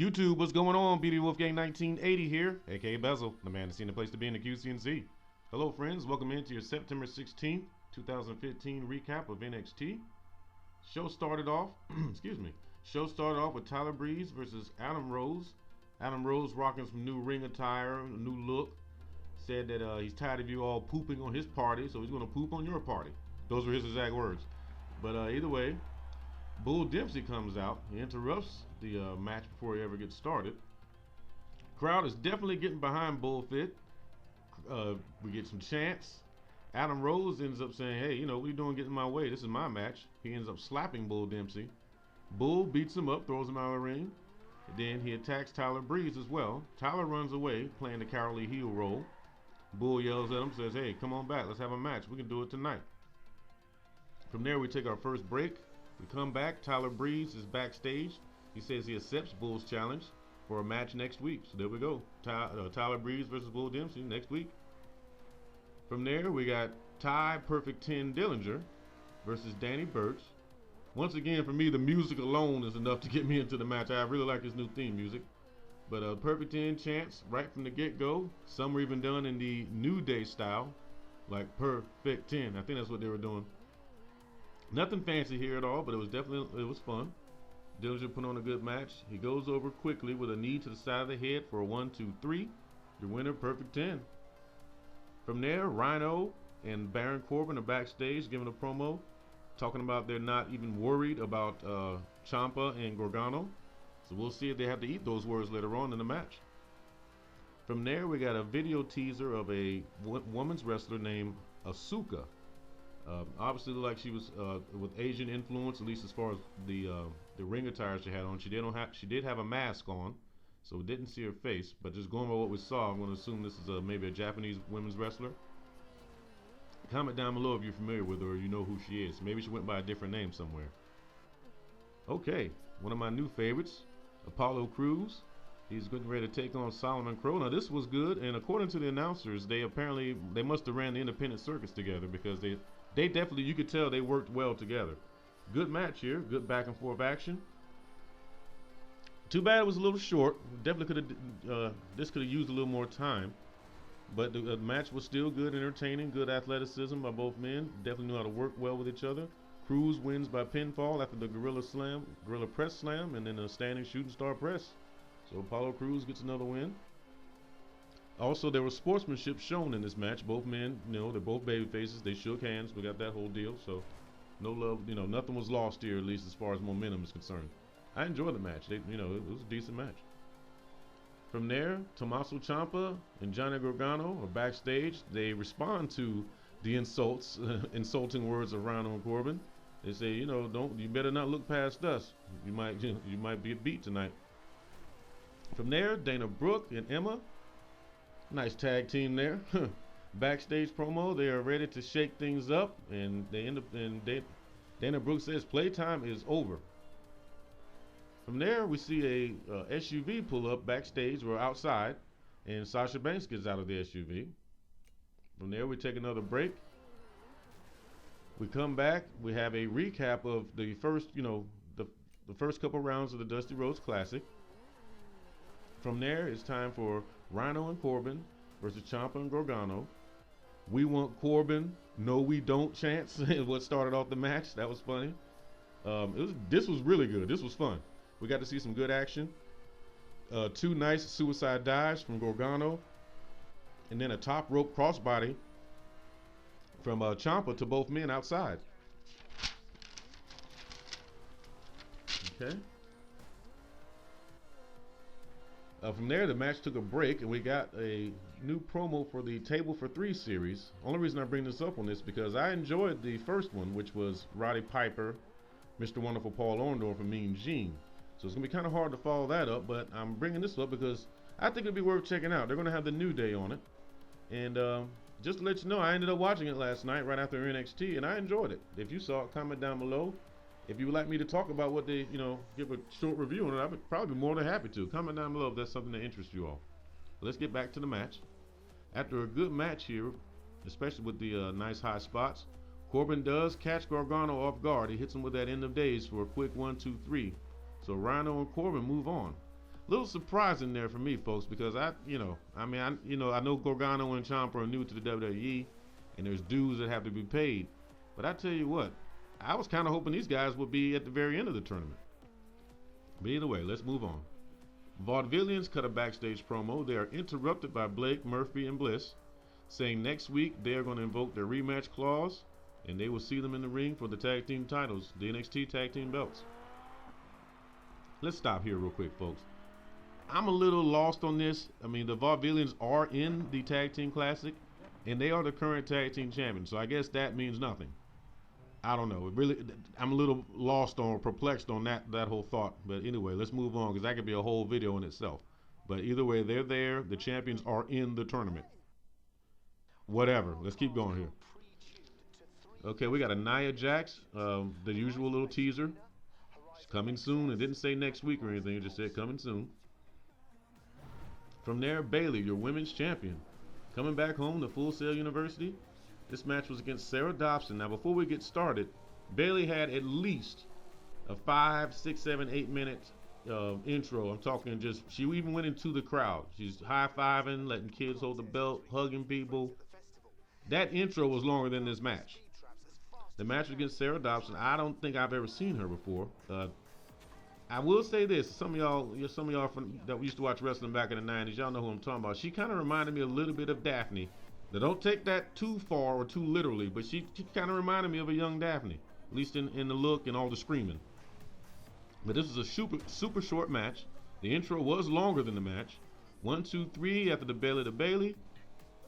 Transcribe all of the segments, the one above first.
YouTube, what's going on? BB Wolfgang 1980 here, aka Bezell, the man that's seen the place to be in the QCNC. Hello friends, welcome into your September 16th, 2015 recap of NXT. Show started off, Show started off with Tyler Breeze versus Adam Rhodes. Adam Rhodes rocking some new ring attire, a new look. Said that he's tired of you all pooping on his party, so he's gonna poop on your party. Those were his exact words. But either way, Bull Dempsey comes out. He interrupts the match before he ever gets started. Crowd is definitely getting behind Bullfit. We get some chants. Adam Rose ends up saying, hey, what are you doing getting in my way? This is my match. He ends up slapping Bull Dempsey. Bull beats him up, throws him out of the ring. Then he attacks Tyler Breeze as well. Tyler runs away, playing the cowardly heel role. Bull yells at him, says, hey, come on back. Let's have a match. We can do it tonight. From there, we take our first break. We come back. Tyler Breeze is backstage. He says he accepts Bull's challenge for a match next week. So there we go. Tyler Breeze versus Bull Dempsey next week. From there, we got Ty Perfect 10 Dillinger versus Danny Burch. Once again, for me, the music alone is enough to get me into the match. I really like his new theme music. But Perfect 10 chants right from the get-go. Some were even done in the New Day style, like Perfect 10. I think that's what they were doing. Nothing fancy here at all, but it was fun. Dillinger put on a good match. He goes over quickly with a knee to the side of the head for a 1, 2, 3. Your winner, Perfect 10. From there, Rhino and Baron Corbin are backstage giving a promo, talking about they're not even worried about Ciampa and Gargano. So we'll see if they have to eat those words later on in the match. From there, we got a video teaser of a women's wrestler named Asuka. Obviously, like she was with Asian influence, at least as far as the ring attire she had on. She did have a mask on, so we didn't see her face. But just going by what we saw, I'm going to assume this is maybe a Japanese women's wrestler. Comment down below if you're familiar with her or you know who she is. Maybe she went by a different name somewhere. Okay, one of my new favorites, Apollo Crews. He's getting ready to take on Solomon Crow. Now this was good, and according to the announcers, they must have ran the independent circuits together, because they definitely, you could tell they worked well together. Good match here, good back and forth action. Too bad it was a little short. Definitely could have, this could have used a little more time. But the match was still good, entertaining, good athleticism by both men. Definitely knew how to work well with each other. Cruz wins by pinfall after the Gorilla Press Slam, and then a standing shooting star press. So Apollo Crews gets another win. Also, there was sportsmanship shown in this match. Both men, they're both baby faces. They shook hands. We got that whole deal. So no love, nothing was lost here, at least as far as momentum is concerned. I enjoyed the match. It was a decent match. From there, Tommaso Ciampa and Johnny Gargano are backstage. They respond to the insults, insulting words of Rhino and Corbin. They say, you better not look past us. You might be beat tonight. From there, Dana Brooke and Emma. Nice tag team there. Backstage promo, they are ready to shake things up, and Dana Brooke says playtime is over. From there, we see a SUV pull up backstage or outside, and Sasha Banks gets out of the SUV. From there, we take another break. We come back. We have a recap of the first, the first couple rounds of the Dusty Rhodes Classic. From there, it's time for Rhino and Corbin versus Ciampa and Gargano. We want Corbin, no we don't chance is what started off the match. That was funny. This was really good. This was fun. We got to see some good action. Two nice suicide dives from Gargano, and then a top rope crossbody from Ciampa to both men outside. Okay. From there, the match took a break, and we got a new promo for the Table for Three series. Only reason I bring this up on this because I enjoyed the first one, which was Roddy Piper, Mr. Wonderful Paul Orndorff, and Mean Gene. So it's going to be kind of hard to follow that up, but I'm bringing this up because I think it'd be worth checking out. They're going to have the New Day on it. And just to let you know, I ended up watching it last night right after NXT, and I enjoyed it. If you saw it, comment down below. If you would like me to talk about what they, give a short review on it, I would probably be more than happy to. Comment down below if that's something that interests you all. Let's get back to the match. After a good match here, especially with the nice high spots, Corbin does catch Gargano off guard. He hits him with that end of days for a quick 1, 2, 3. So Rhino and Corbin move on. little surprising there for me, folks, because I know Gargano and Ciampa are new to the WWE, and there's dues that have to be paid. But I tell you what, I was kind of hoping these guys would be at the very end of the tournament. But either way, let's move on. Vaudevillians cut a backstage promo. They are interrupted by Blake, Murphy, and Bliss, saying next week they are going to invoke their rematch clause, and they will see them in the ring for the tag team titles, the NXT tag team belts. Let's stop here real quick, folks. I'm a little lost on this. I mean, the Vaudevillians are in the Tag Team Classic, and they are the current Tag Team Champions, so I guess that means nothing. I don't know. I'm a little lost or perplexed on that whole thought. But anyway, let's move on, because that could be a whole video in itself. But either way, they're there. The champions are in the tournament. Whatever. Let's keep going here. Okay, we got a Nia Jax, the usual little teaser. It's coming soon. It didn't say next week or anything. It just said coming soon. From there, Bayley, your women's champion, coming back home to Full Sail University. This match was against Sarah Dobson. Now, before we get started, Bayley had at least a 5, 6, 7, 8 minute intro. I'm talking just, she even went into the crowd. She's high-fiving, letting kids hold the belt, hugging people. That intro was longer than this match. The match was against Sarah Dobson. I don't think I've ever seen her before. I will say this: some of y'all that used to watch wrestling back in the '90s, y'all know who I'm talking about. She kind of reminded me a little bit of Daphne. Now, don't take that too far or too literally, but she kind of reminded me of a young Daphne, at least in the look and all the screaming. But this was a super short match. The intro was longer than the match. 1, 2, 3 after the Bayley to Bayley.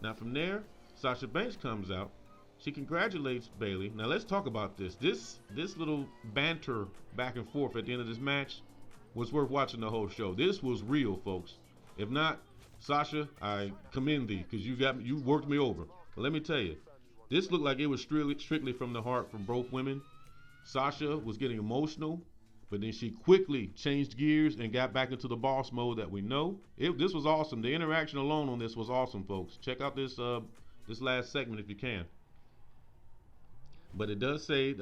Now from there, Sasha Banks comes out. She congratulates Bayley. Now let's talk about this. This little banter back and forth at the end of this match was worth watching the whole show. This was real, folks. If not, Sasha, I commend thee, because you worked me over. But let me tell you, this looked like it was strictly from the heart from both women. Sasha was getting emotional, but then she quickly changed gears and got back into the boss mode that we know. This was awesome. The interaction alone on this was awesome, folks. Check out this last segment if you can. But it does say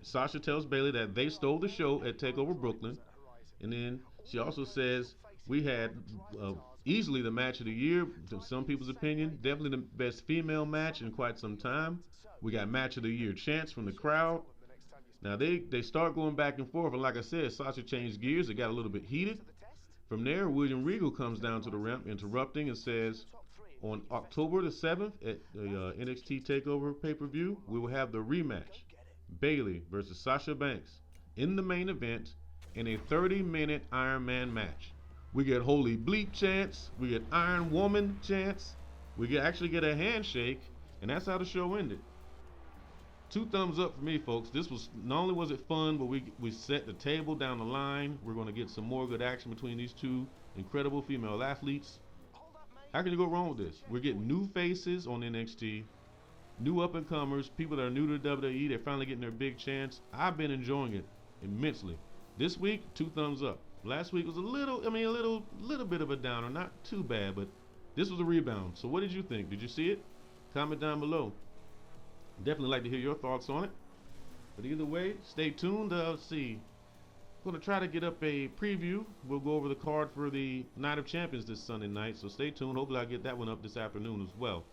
Sasha tells Bayley that they stole the show at TakeOver Brooklyn, and then she also says we had easily the match of the year, in some people's opinion, definitely the best female match in quite some time. We got match of the year chants from the crowd. Now they start going back and forth, and like I said, Sasha changed gears. It got a little bit heated. From there, William Regal comes down to the ramp, interrupting, and says, on October the 7th at the NXT TakeOver pay-per-view, we will have the rematch, Bayley versus Sasha Banks, in the main event in a 30-minute Iron Man match. We get Holy Bleep chants, we get Iron Woman chants, we actually get a handshake, and that's how the show ended. 2 thumbs up for me, folks. This was, not only was it fun, but we set the table down the line. We're going to get some more good action between these 2 incredible female athletes. How can you go wrong with this? We're getting new faces on NXT, new up-and-comers, people that are new to WWE. They're finally getting their big chance. I've been enjoying it immensely. This week, 2 thumbs up. Last week was a little bit of a downer. Not too bad, but this was a rebound. So what did you think? Did you see it? Comment down below. Definitely like to hear your thoughts on it. But either way, stay tuned. Let's see. I'm going to try to get up a preview. We'll go over the card for the Night of Champions this Sunday night, so stay tuned. Hopefully I'll get that one up this afternoon as well.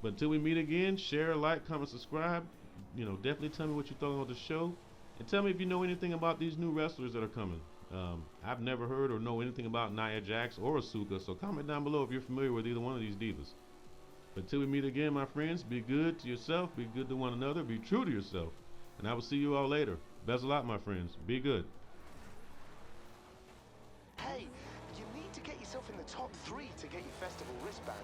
But until we meet again, share, like, comment, subscribe. Definitely tell me what you thought about the show. And tell me if you know anything about these new wrestlers that are coming. I've never heard or know anything about Nia Jax or Asuka, so comment down below if you're familiar with either one of these divas. But until we meet again, my friends, be good to yourself, be good to one another, be true to yourself. And I will see you all later. Bezell out, my friends. Be good. Hey, you need to get yourself in the top 3 to get your festival wristband.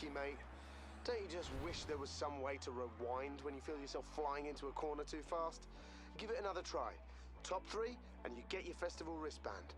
lucky, mate. Don't you just wish there was some way to rewind when you feel yourself flying into a corner too fast? Give it another try. Top 3, and you get your festival wristband.